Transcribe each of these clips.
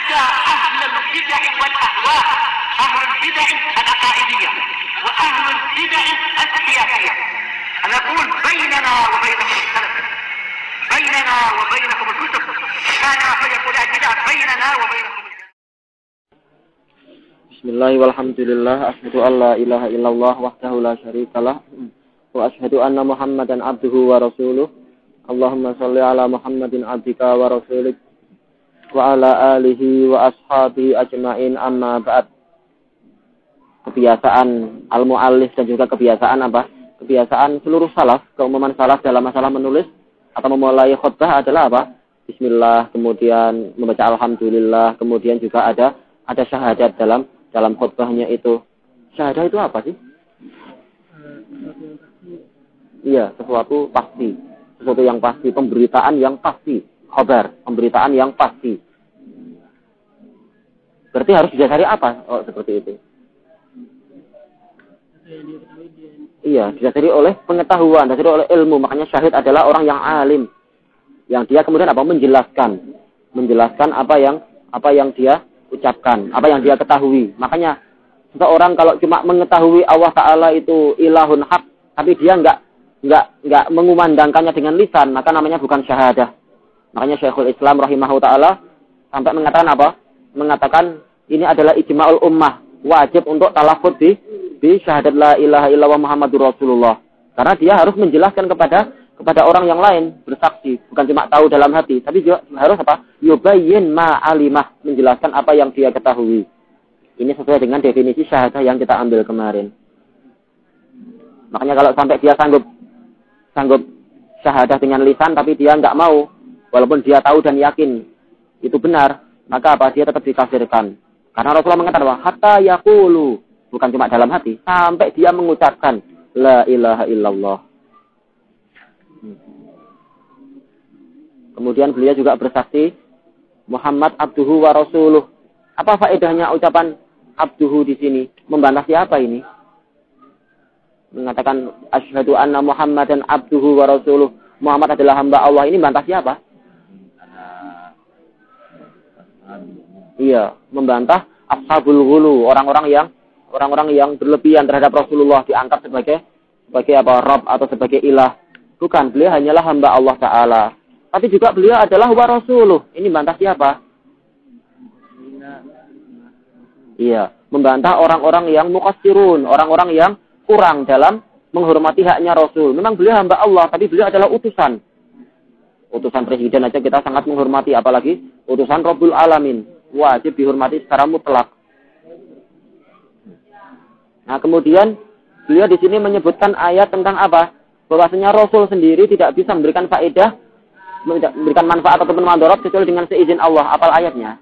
حتى أهل البدع والأهواء، أهل البدع العقائدية وأهل البدع السياسية. أنا أقول بيننا وبينكم السلف، بيننا وبينكم الكتب، كان فيقول البدع بيننا وبينكم. Bismillah walhamdulillah asyhadu an la ilaha illallah wahdahu la syarikalah wa asyhadu anna Muhammadan abduhu wa rasuluh. Allahumma shalli ala Muhammadin abdika wa rasulik wa ala alihi wa ashabihi ajmain, amma ba'd. Kebiasaan al-muallif dan juga kebiasaan apa? Kebiasaan seluruh salaf, keumuman salaf dalam masalah menulis atau memulai khutbah adalah apa? Bismillah, kemudian membaca alhamdulillah, kemudian juga ada syahadat dalam khutbahnya itu. Syahadah itu apa sih? Iya, sesuatu pasti. Sesuatu yang pasti, pemberitaan yang pasti. Khabar, pemberitaan yang pasti. Berarti harus didasari apa? Oh, seperti itu. Iya, didasari oleh pengetahuan, didasari oleh ilmu. Makanya syahid adalah orang yang alim. Yang dia kemudian apa? Menjelaskan apa yang dia ucapkan, apa yang dia ketahui. Makanya seseorang kalau cuma mengetahui Allah Ta'ala itu ilahun haq, tapi dia enggak mengumandangkannya dengan lisan, maka namanya bukan syahadah. Makanya Syekhul Islam rahimahullah ta'ala sampai mengatakan apa? Mengatakan ini adalah ijma'ul ummah, wajib untuk talafuz di syahadat la ilaha illallah Muhammadur Rasulullah. Karena dia harus menjelaskan kepada orang yang lain, bersaksi, bukan cuma tahu dalam hati, tapi juga harus apa? Yubayyin ma alimah, menjelaskan apa yang dia ketahui. Ini sesuai dengan definisi syahadah yang kita ambil kemarin. Makanya kalau sampai dia sanggup syahadah dengan lisan, tapi dia enggak mau, walaupun dia tahu dan yakin itu benar, maka apa? Dia tetap dikafirkan. Karena Rasulullah mengatakan bahwa hatta yaqulu, bukan cuma dalam hati, sampai dia mengucapkan la ilaha illallah. Kemudian beliau juga bersaksi Muhammad abduhu wa rasuluh. Apa faedahnya ucapan abduhu di sini? Membantah siapa ini? Mengatakan asyhadu anna Muhammadan abduhu wa rasuluh. Muhammad adalah hamba Allah. Ini membantah siapa? Iya, membantah ashabul ghulu, orang-orang yang berlebihan terhadap Rasulullah, diangkat sebagai apa? Rabb atau sebagai ilah. Bukan, beliau hanyalah hamba Allah Ta'ala. Tapi juga beliau adalah wa rasuluh. Ini membantah siapa? Iya, membantah orang-orang yang muqassirun, orang-orang yang kurang dalam menghormati haknya Rasul. Memang beliau hamba Allah, tapi beliau adalah utusan. Utusan presiden aja kita sangat menghormati, apalagi utusan Rabbul Alamin. Wajib dihormati secara mutlak. Nah, kemudian beliau di sini menyebutkan ayat tentang apa? Bahwasanya Rasul sendiri tidak bisa memberikan faedah, memberikan manfaat ataupun madarat kecuali dengan seizin Allah. Apal ayatnya?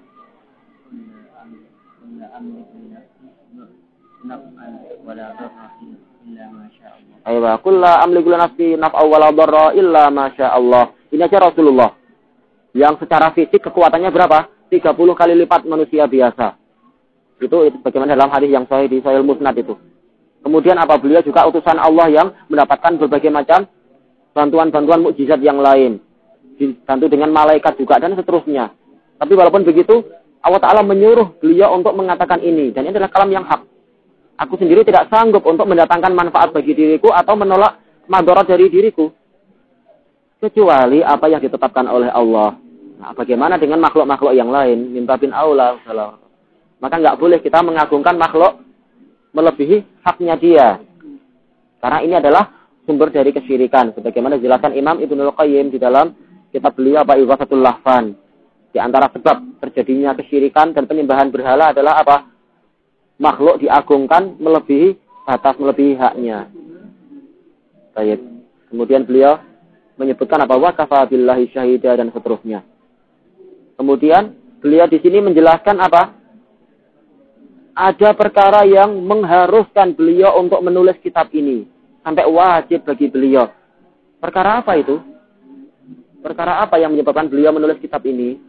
Aywa kullu amliku nafsi naf'a wala darra illa ma syaa Allah. Ini aja Rasulullah yang secara fisik kekuatannya berapa? 30 kali lipat manusia biasa. Itu bagaimana dalam hadis yang sahih di Sahih Musnad itu. Kemudian apa? Beliau juga utusan Allah yang mendapatkan berbagai macam bantuan-bantuan mukjizat yang lain. Dibantu dengan malaikat juga dan seterusnya. Tapi walaupun begitu, Allah Ta'ala menyuruh beliau untuk mengatakan ini. Dan ini adalah kalam yang hak. Aku sendiri tidak sanggup untuk mendatangkan manfaat bagi diriku atau menolak madarat dari diriku. Kecuali apa yang ditetapkan oleh Allah. Nah, bagaimana dengan makhluk-makhluk yang lain? Min babin aula. Maka nggak boleh kita mengagungkan makhluk melebihi haknya dia. Karena ini adalah sumber dari kesyirikan. Sebagaimana dijelaskan Imam Ibnul Qayyim di dalam kitab beliau Ighathatul Lahfan. Di antara sebab terjadinya kesyirikan dan penyembahan berhala adalah apa? Makhluk diagungkan melebihi batas, melebihi haknya. Baik. Kemudian beliau menyebutkan apa? Wa kafa billahi syahida dan seterusnya. Kemudian beliau di sini menjelaskan apa? Ada perkara yang mengharuskan beliau untuk menulis kitab ini. Sampai wajib bagi beliau. Perkara apa itu? Perkara apa yang menyebabkan beliau menulis kitab ini?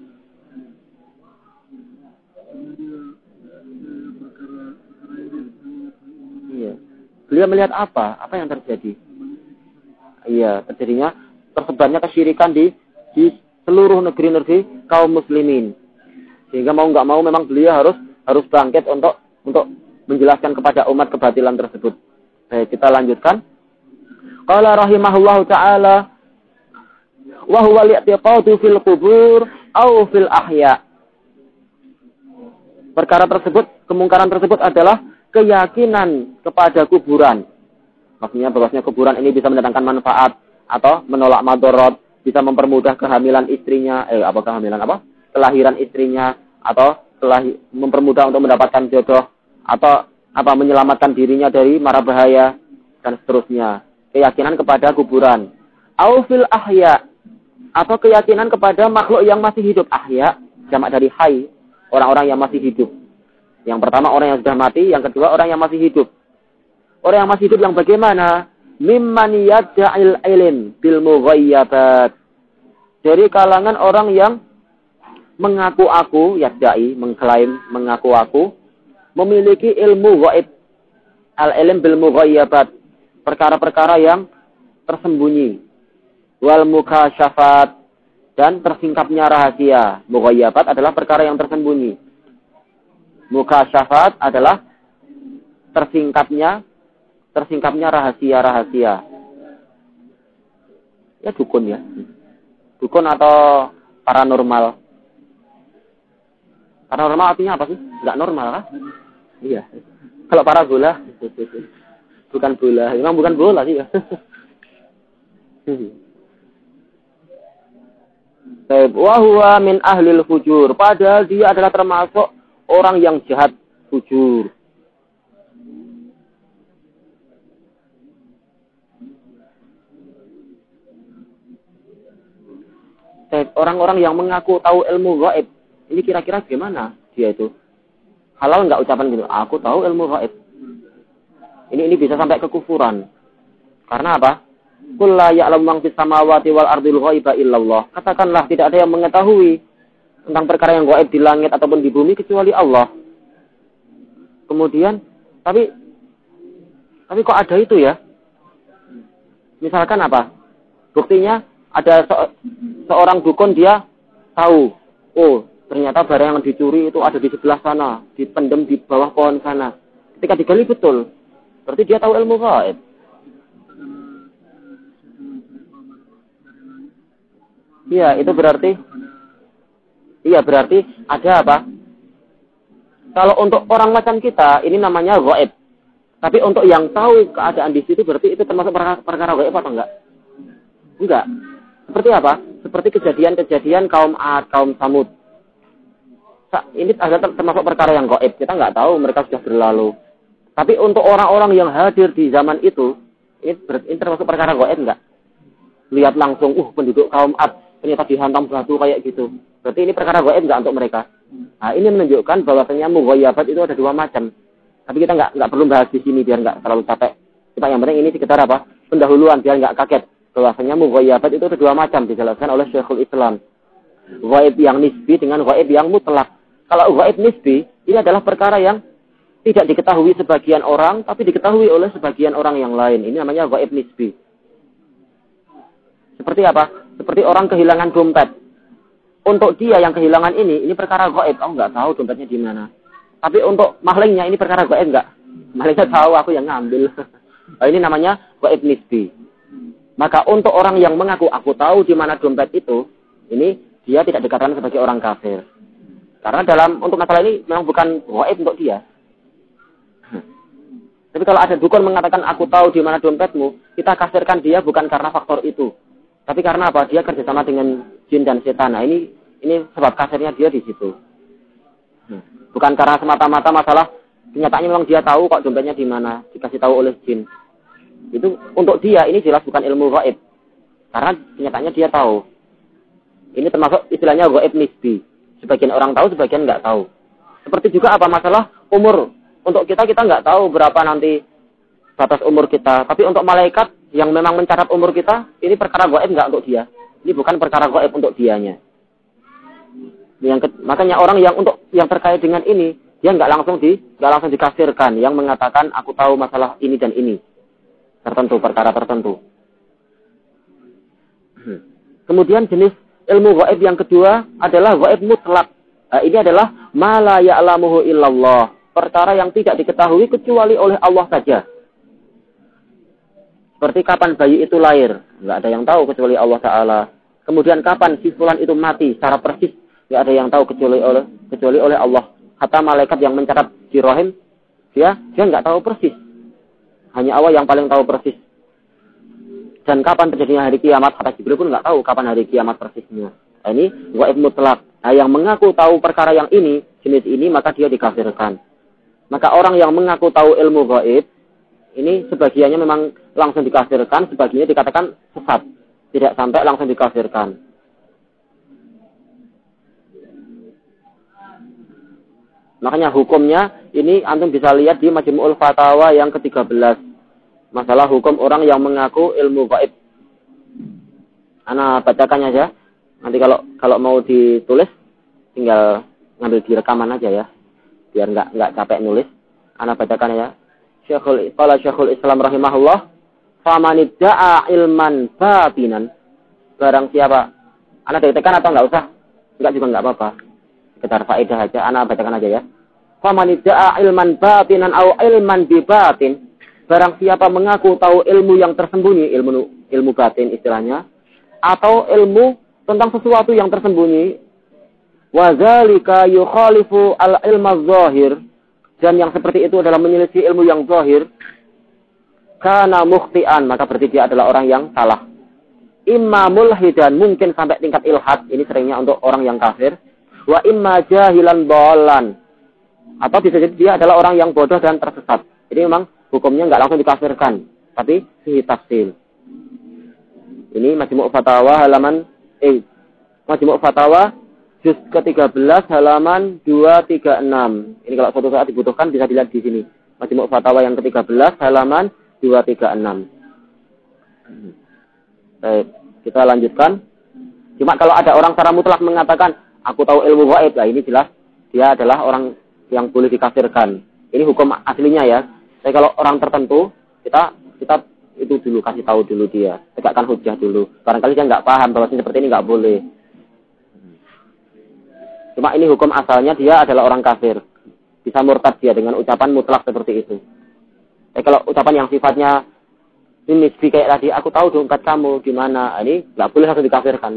Iya. Beliau melihat apa? Apa yang terjadi? Iya, terjadinya tersebarnya kesyirikan di seluruh negeri-negeri kaum muslimin. Sehingga mau nggak mau memang beliau harus bangkit untuk menjelaskan kepada umat kebatilan tersebut. Baik, kita lanjutkan. Qala rahimahullahu ta'ala wa huwa li'tiqadu fil qubur au fil ahya. Perkara tersebut, kemungkaran tersebut adalah keyakinan kepada kuburan. Maksudnya bahwasanya kuburan ini bisa mendatangkan manfaat atau menolak madarat, bisa mempermudah kehamilan istrinya, kelahiran istrinya, atau mempermudah untuk mendapatkan jodoh, atau menyelamatkan dirinya dari mara bahaya dan seterusnya. Keyakinan kepada kuburan. Au fil ahya, atau keyakinan kepada makhluk yang masih hidup. Ahya jamak dari hayy, orang-orang yang masih hidup. Yang pertama orang yang sudah mati, yang kedua orang yang masih hidup. Orang yang masih hidup yang bagaimana? Mimman yad'il ilm bil mughayyabat. Dari kalangan orang yang mengaku-aku, yad'i, mengklaim, mengaku-aku, memiliki ilmu ghaib. Al-ilm bil mughayyabat. Perkara-perkara yang tersembunyi. Wal mukasyafat. Dan tersingkapnya rahasia. Mughayyabat adalah perkara yang tersembunyi. Mukasyafat adalah tersingkapnya rahasia-rahasia. Ya dukun ya. Dukun atau paranormal. Paranormal artinya apa sih? Enggak normal kan? Iya. Kalau parabola bukan bola. Memang bukan bola sih ya. Wa huwa min ahlil fujur. Padahal dia adalah termasuk orang yang jahat, fujur. Orang-orang yang mengaku tahu ilmu gaib, ini kira-kira gimana dia itu? Halal nggak ucapan gitu? Aku tahu ilmu gaib. Ini bisa sampai kekufuran. Karena apa? Qul la ya'lamu man fis samawati wal ardil ghaiba illallah. Katakanlah tidak ada yang mengetahui tentang perkara yang gaib di langit ataupun di bumi kecuali Allah. Kemudian, tapi kok ada itu ya? Misalkan apa? Buktinya ada seorang dukun, dia tahu, oh ternyata barang yang dicuri itu ada di sebelah sana, dipendam di bawah pohon sana. Ketika digali betul, berarti dia tahu ilmu gaib. Iya, itu berarti ada apa? Kalau untuk orang macam kita, ini namanya gaib. Tapi untuk yang tahu keadaan di situ, berarti itu termasuk perkara gaib atau enggak? Enggak. Seperti apa? Seperti kejadian-kejadian kaum Ad, kaum Samud. Ini ada termasuk perkara yang gaib. Kita enggak tahu, mereka sudah berlalu. Tapi untuk orang-orang yang hadir di zaman itu, ini termasuk perkara gaib enggak? Lihat langsung, penduduk kaum Ad ternyata dihantam batu kayak gitu. Berarti ini perkara gaib enggak untuk mereka? Nah, ini menunjukkan bahwasanya mughayyabat itu ada dua macam. Tapi kita enggak perlu bahas di sini biar enggak terlalu capek. Kita yang penting ini sekedar apa? Pendahuluan biar enggak kaget. Bahwasanya mughayyabat itu ada dua macam dijelaskan oleh Syekhul Islam. Gaib yang nisbi dengan gaib yang mutlak. Kalau gaib nisbi, ini adalah perkara yang tidak diketahui sebagian orang, tapi diketahui oleh sebagian orang yang lain. Ini namanya gaib nisbi. Seperti apa? Seperti orang kehilangan dompet. Untuk dia yang kehilangan ini perkara gaib. Oh, enggak tahu dompetnya di mana. Tapi untuk malingnya ini perkara gaib enggak? Malingnya tahu, aku yang ngambil. Nah, ini namanya gaib nisbi. Maka untuk orang yang mengaku aku tahu di mana dompet itu, ini dia tidak dikatakan sebagai orang kafir. Karena untuk masalah ini memang bukan gaib untuk dia. Tapi kalau ada dukun mengatakan aku tahu di mana dompetmu, kita kafirkan dia bukan karena faktor itu. Tapi karena apa? Dia kerjasama dengan jin dan setan. Nah, ini sebab kafirnya dia di situ. Bukan karena semata-mata masalah kenyataannya memang dia tahu kok dompetnya di mana, dikasih tahu oleh jin. Itu untuk dia ini jelas bukan ilmu gaib. Karena kenyataannya dia tahu. Ini termasuk istilahnya gaib nisbi. Sebagian orang tahu, sebagian enggak tahu. Seperti juga apa masalah umur. Untuk kita enggak tahu berapa nanti batas umur kita. Tapi untuk malaikat yang memang mencatat umur kita, ini perkara gaib enggak untuk dia. Ini bukan perkara gaib untuk dianya. Makanya orang yang terkait dengan ini, dia enggak langsung dikafirkan, yang mengatakan aku tahu masalah ini dan ini. Tertentu, perkara tertentu. Kemudian jenis ilmu gaib yang kedua adalah gaib mutlak. Ini adalah ma la ya'lamuhu illallah. Perkara yang tidak diketahui kecuali oleh Allah saja. Seperti kapan bayi itu lahir. Nggak ada yang tahu kecuali Allah Ta'ala. Kemudian kapan si fulan itu mati secara persis. Nggak ada yang tahu kecuali oleh Allah. Kata malaikat yang mencatat di rahim. Dia nggak tahu persis. Hanya Allah yang paling tahu persis. Dan kapan terjadinya hari kiamat. Kata Jibril pun nggak tahu kapan hari kiamat persisnya. Ini gaib mutlak. Nah, yang mengaku tahu perkara yang ini, jenis ini, maka dia dikafirkan. Maka orang yang mengaku tahu ilmu gaib, ini sebagiannya memang langsung dikafirkan, sebagiannya dikatakan sesat. Tidak sampai langsung dikafirkan. Makanya hukumnya, ini antum bisa lihat di Majmu'ul Fatawa yang ke-13. Masalah hukum orang yang mengaku ilmu gaib. Ana bacakannya aja. Nanti kalau mau ditulis, tinggal ngambil di rekaman aja ya. Biar nggak capek nulis. Ana bacakan ya. Syekhul Islam rahimahullah. Famanidda'a ilman batinan. Barang siapa? Ana ditekan atau nggak usah? Enggak juga nggak apa-apa. Sekedar faedah aja. Ana bacakan aja ya. Famanidda'a ilman batinan au ilman bibatin. Barang siapa mengaku tahu ilmu yang tersembunyi, ilmu batin istilahnya, atau ilmu tentang sesuatu yang tersembunyi, wa dzalika yukhalifu al-ilma adh-dhahir, dan yang seperti itu adalah menyelisih ilmu yang zahir, kana mukhtian, maka berarti dia adalah orang yang salah. Imma mulhidan, mungkin sampai tingkat ilhad, ini seringnya untuk orang yang kafir, wa imma jahilan dhalan, atau bisa jadi dia adalah orang yang bodoh dan tersesat. Jadi memang hukumnya enggak langsung dikafirkan, tapi fihi tafsil. Ini Majmu' Fatawa halaman Majmu' Fatawa juz ke-13 halaman 236. Ini kalau suatu saat dibutuhkan bisa dilihat di sini. Majmu' Fatawa yang ke-13 halaman 236. Baik, kita lanjutkan. Cuma kalau ada orang secara mutlak mengatakan aku tahu ilmu gaib, nah ini jelas dia adalah orang yang boleh dikafirkan. Ini hukum aslinya ya. Tapi kalau orang tertentu kita itu dulu kasih tahu dulu dia, tegakkan hujjah dulu. Barangkali dia nggak paham bahwa seperti ini nggak boleh. Cuma ini hukum asalnya dia adalah orang kafir. Bisa murtad dia dengan ucapan mutlak seperti itu. Kalau ucapan yang sifatnya ini kayak tadi, aku tahu dompet kamu gimana, ini nggak boleh langsung dikafirkan.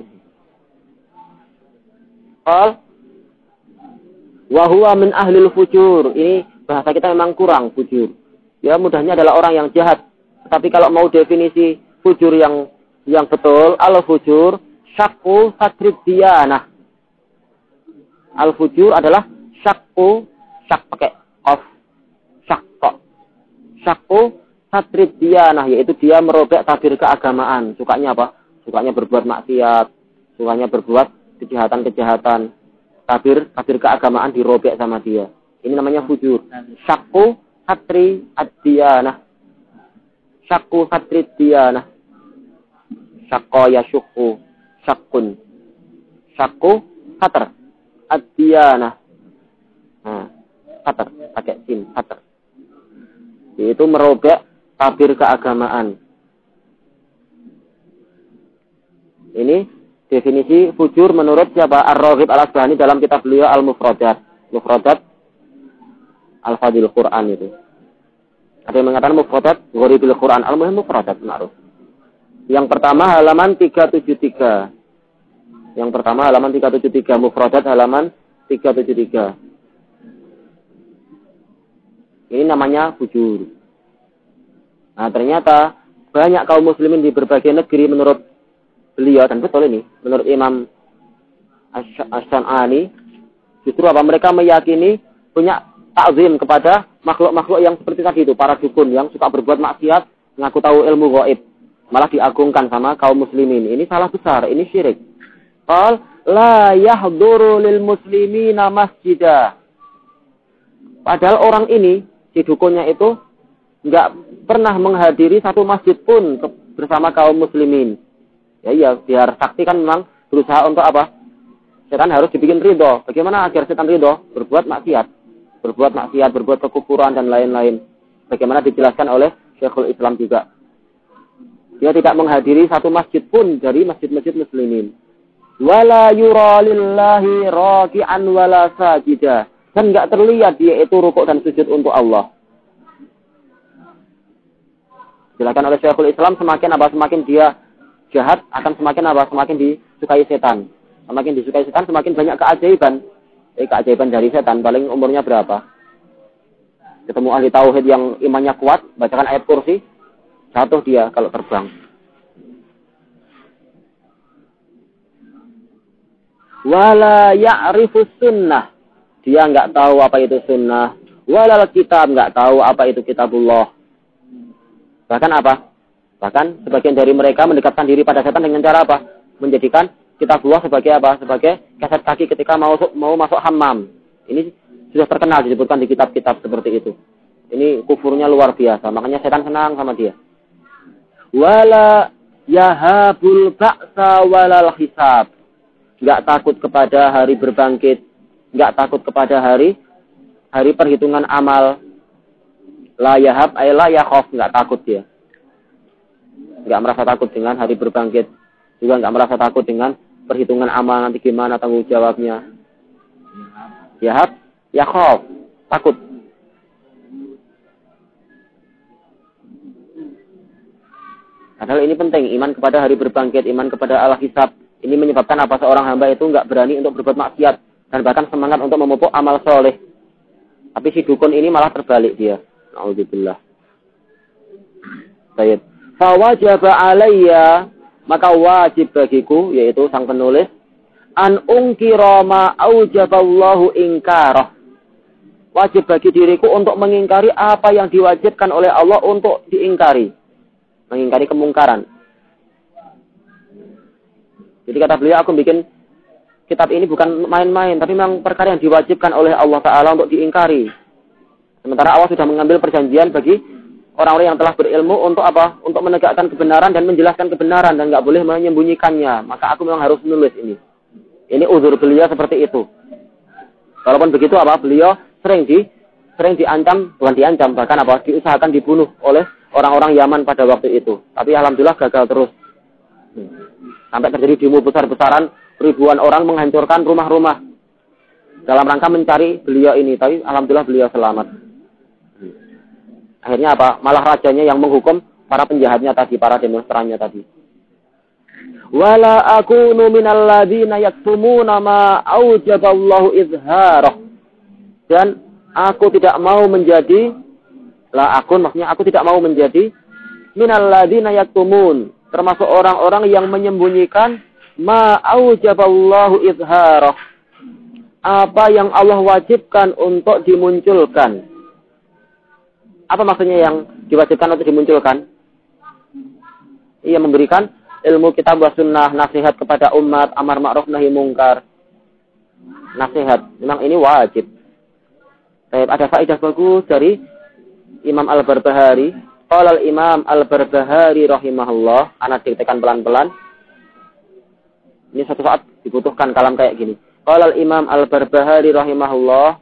Wa huwa min ahlil fujur. Ini bahasa kita memang kurang fujur. Ya mudahnya adalah orang yang jahat. Tapi kalau mau definisi fujur yang betul, al-fujur syakku sadrid diyanah. Al-fujur adalah syak pakai qaf, syakku sadrid diyanah, yaitu dia merobek tabir keagamaan. Sukanya apa? Sukanya berbuat maksiat, sukanya berbuat kejahatan-kejahatan. Tabir keagamaan dirobek sama dia. Ini namanya fujur. Syakku sadri ad-diyanah. Syakku sadri diyanah. Syakko yasyukku. Syakkun. Syakku satr. Ad-diyanah. Nah, satr. Pakai sin. Satr. Yaitu merobek tabir keagamaan. Ini definisi fujur menurut siapa? Ar-Raghib Al-Asbahani dalam kitab beliau Al-Mufradat. Mufradat Al-Fadil Quran itu. Ada yang mengatakan Mufradat Ghoribil Quran. Al-Muhim Mufradat ma'ruf. Yang pertama halaman 373. Yang pertama halaman 373. Mufradat halaman 373. Ini namanya fujur. Nah ternyata banyak kaum muslimin di berbagai negeri menurut beliau, dan betul ini, menurut Imam Asy-Syan'ani, justru apa? Mereka meyakini punya takzim kepada makhluk-makhluk yang seperti tadi itu, para dukun yang suka berbuat maksiat, mengaku tahu ilmu gaib, malah diagungkan sama kaum muslimin. Ini salah besar, ini syirik. Qal la yahduru lil muslimina masjidah. Padahal orang ini, si dukunnya itu enggak pernah menghadiri satu masjid pun bersama kaum muslimin. Ya, biar sakti kan memang berusaha untuk apa? Setan harus dibikin ridho. Bagaimana agar setan ridho? Berbuat maksiat, berbuat kekufuran dan lain-lain. Bagaimana dijelaskan oleh Syekhul Islam juga. Dia tidak menghadiri satu masjid pun dari masjid-masjid muslimin. Wala yura lillahi raki'an wala sajida. Dan enggak terlihat dia itu rukuk dan sujud untuk Allah. Silakan oleh Syekhul Islam, semakin dia jahat akan semakin disukai setan. Semakin disukai setan semakin banyak keajaiban. Keajaiban dari setan. Paling umurnya berapa? Ketemu ahli tauhid yang imannya kuat, bacakan ayat kursi, jatuh dia kalau terbang. Wala ya'rifus sunnah. Dia enggak tahu apa itu sunnah. Wala kitab, enggak tahu apa itu kitabullah. Bahkan apa? Bahkan sebagian dari mereka mendekatkan diri pada setan dengan cara apa? Menjadikan kitabullah sebagai apa? Sebagai kaset kaki ketika mau masuk hammam. Ini sudah terkenal disebutkan di kitab-kitab seperti itu. Ini kufurnya luar biasa. Makanya setan senang sama dia. Wala yahabul ba'sa walal hisab. Enggak takut kepada hari berbangkit. Enggak takut kepada hari perhitungan amal. La yahab ay la yakhaf. Enggak takut dia. Enggak merasa takut dengan hari berbangkit. Juga enggak merasa takut dengan perhitungan amal nanti gimana tanggung jawabnya. Yahab, yakhaf. Takut. Padahal ini penting. Iman kepada hari berbangkit. Iman kepada al-hisab. Ini menyebabkan apa seorang hamba itu enggak berani untuk berbuat maksiat dan bahkan semangat untuk memupuk amal soleh. Tapi si dukun ini malah terbalik dia. Na'udzubillah. Baik. Fawajaba alayya, maka wajib bagiku, yaitu sang penulis, an ungkira ma aujaballahu ingkarah. Wajib bagi diriku untuk mengingkari apa yang diwajibkan oleh Allah untuk diingkari. Mengingkari kemungkaran. Jadi kata beliau, aku bikin kitab ini bukan main-main, tapi memang perkara yang diwajibkan oleh Allah Ta'ala untuk diingkari. Sementara Allah sudah mengambil perjanjian bagi orang-orang yang telah berilmu untuk apa? Untuk menegakkan kebenaran dan menjelaskan kebenaran dan nggak boleh menyembunyikannya. Maka aku memang harus menulis ini. Ini uzur beliau seperti itu. Walaupun begitu apa? Beliau sering diancam, bukan diancam, bahkan apa? Diusahakan dibunuh oleh orang-orang Yaman pada waktu itu. Tapi alhamdulillah gagal terus. Sampai terjadi demo besar-besaran, ribuan orang menghancurkan rumah-rumah dalam rangka mencari beliau ini. Tapi alhamdulillah beliau selamat. Akhirnya apa? Malah rajanya yang menghukum para penjahatnya tadi, para demonstrannya tadi. Wala akunu minal ladzina yaktumuna ma aujaballahu izharah. Dan aku tidak mau menjadi, maksudnya aku tidak mau menjadi minal ladzina yaktumun, termasuk orang-orang yang menyembunyikan ma aujaballahu izharah. Apa yang Allah wajibkan untuk dimunculkan. Apa maksudnya yang diwajibkan untuk dimunculkan? Ia memberikan ilmu kitab wa sunnah, nasihat kepada umat, amar ma'ruf nahi mungkar. Nasihat, memang ini wajib. Ada faedah bagus dari Imam Al-Barbahari. Qala al-Imam Al-Barbahari rahimahullah. Anak dikatakan pelan-pelan. Ini suatu saat dibutuhkan kalam kayak gini. Qala al-Imam Al-Barbahari rahimahullah.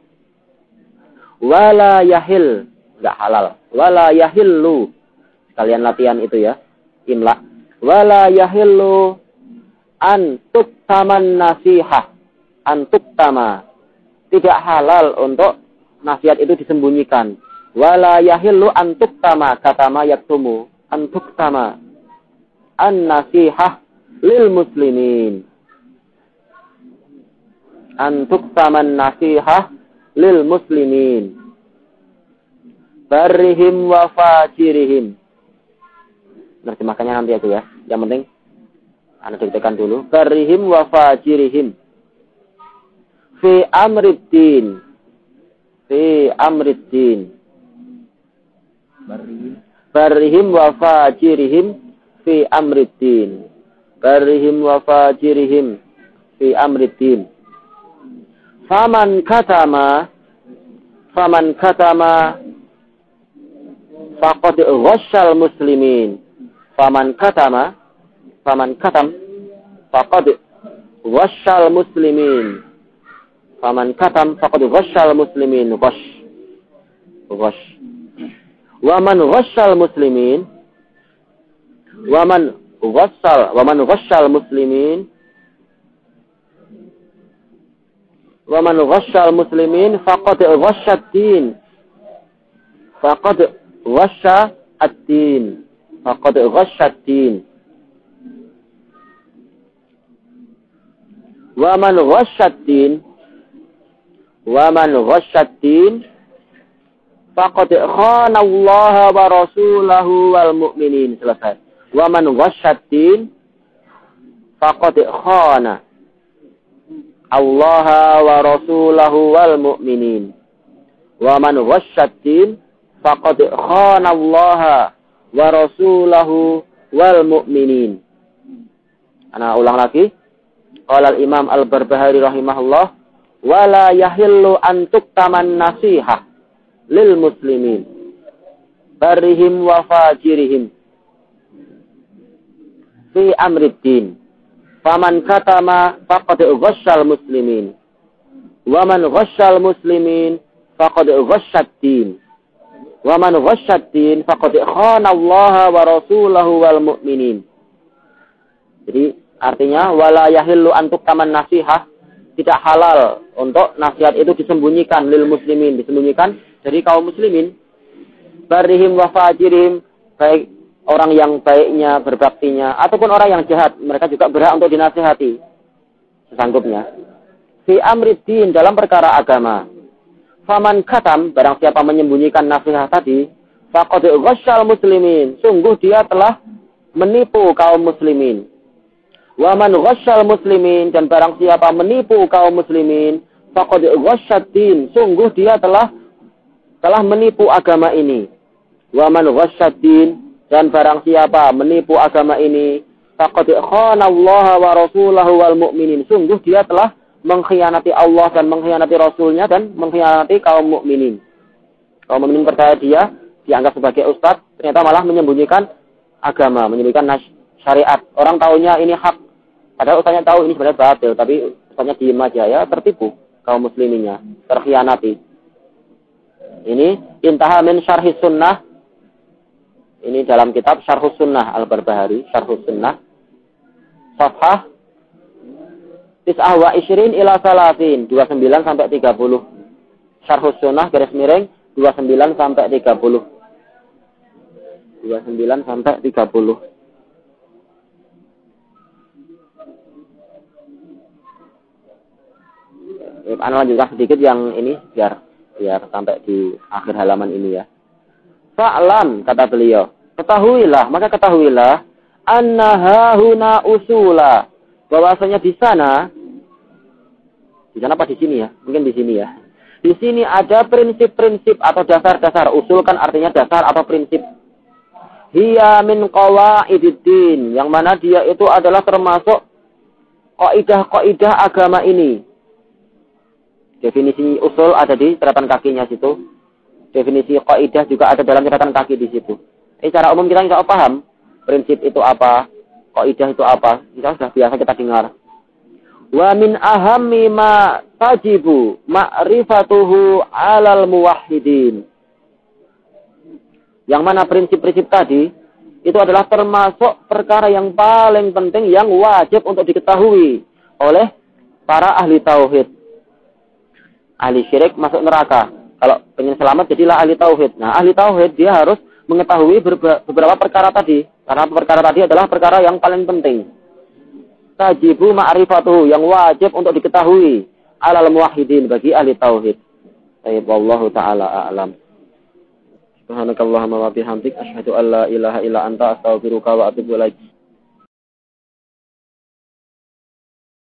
Wala yahil, enggak halal. Wala yahillu. Kalian latihan itu ya. Imla. Wala yahillu an tuktaman nasihah. An tuktama. Tidak halal untuk nasihat itu disembunyikan. Wala yahillu an tuktama, katama yaktumu. An tuktama. An nasihah lil muslimin. An tuktaman nasihah lil muslimin. Barrihim wa fajirihim. Terjemahkannya nanti aku ya. Yang penting Anda dikatakan dulu. Barrihim wa fajirihim. Fi amriddin. Fi amriddin. Barrihim wa fajirihim fi amriddin. Barrihim wa fajirihim fi amriddin. Faman katama faqad ghasyal muslimin. Faman katam faqad ghasyal muslimin. Faman katam faqad ghasyal muslimin. Ghash. Wa man ghasyal muslimin. Wa man ghasyal muslimin Wa man ghasyal muslimin faqad ghasyad din. Faqad ghasya ad-din. Faqad ghasyad din. Wa man ghasyad din. Wa man ghasyad din faqad khana Allah wa rasulahu wal mu'minin. Selesai. Wa man ghasyad din faqad khana Allah wa rasulahu wal mu'minin. Wa man ghasyad din faqad khana Allah wa rasulahu wal mu'minin. Ana ulang lagi. Qala al-Imam Al-Barbahari rahimahullah, wa la yahillu an tuktaman nasihah lil muslimin barihim wa fajirihim fi amrid din. Faman katama faqad ghasyal muslimin. Wa man ghasyal muslimin faqad ghasyad din. Wa man ghasyad din faqad khana Allah wa rasulahu wal mu'minin. Jadi artinya wala yahillu antuk taman nasihah, tidak halal untuk nasihat itu disembunyikan lil muslimin, disembunyikan dari kaum muslimin. Barihim wa fajirihim, baik orang yang baiknya, berbaktinya, ataupun orang yang jahat, mereka juga berhak untuk dinasihati sesanggupnya. Fi amriddin, dalam perkara agama. Faman katam, barang siapa menyembunyikan nasihat tadi, faqad ghasyal muslimin, sungguh dia telah menipu kaum muslimin. Wa man ghasyal muslimin, dan barang siapa menipu kaum muslimin, faqad ghasyad din, sungguh dia telah menipu agama ini. Wa man ghasyad din, dan barang siapa menipu agama ini, faqad khana Allah wa rasulahu wal mu'minin, sungguh dia telah mengkhianati Allah dan mengkhianati Rasulnya dan mengkhianati kaum mukminin. Kaum mukminin percaya dia dianggap sebagai ustadz, ternyata malah menyembunyikan agama, menyembunyikan syariat. Orang taunya ini hak, padahal ustadznya tahu ini sebenarnya batil, tapi ustadznya diem aja, ya tertipu kaum musliminnya, terkhianati. Ini intaha min syarhis sunnah. Ini dalam kitab Syarhus Sunnah Al-Barbahari, Syarhus Sunnah. Safhah Tis'ah wa isyirin ila salasin, 29 sampai 30. Syarhus Sunnah garis miring 29 sampai 30. 29 sampai 30. Ana lanjutkan sedikit yang ini biar sampai di akhir halaman ini ya. Fa'lam, kata beliau, ketahuilah anna hahuna usula, bahwasanya di sana apa di sini ya? Mungkin di sini ya. Di sini ada prinsip-prinsip atau dasar-dasar. Usul kan artinya dasar atau prinsip. Hiya min qawaididdin, yang mana dia itu adalah termasuk kaidah-kaidah agama ini. Definisi usul ada di catatan kakinya situ. Definisi kaidah juga ada dalam catatan kaki di situ. Secara umum kita nggak paham prinsip itu apa, kaidah itu apa. Kita sudah biasa kita dengar. Wa min ahammi ma tajibu ma'rifatuhu 'alal muwahhidin. Yang mana prinsip-prinsip tadi itu adalah termasuk perkara yang paling penting yang wajib untuk diketahui oleh para ahli tauhid. Ahli syirik masuk neraka. Kalau pengen selamat jadilah ahli tauhid. Nah, ahli tauhid dia harus mengetahui beberapa perkara tadi. Karena perkara tadi adalah perkara yang paling penting. Tajibu ma'rifatuhu, yang wajib untuk diketahui alal muwahhidin, bagi ahli tauhid. Baik, wallahu taala a'lam. Subhanakallahumma wa bihamdik asyhadu an la ilaha illa anta astaghfiruka wa atubu ilaik.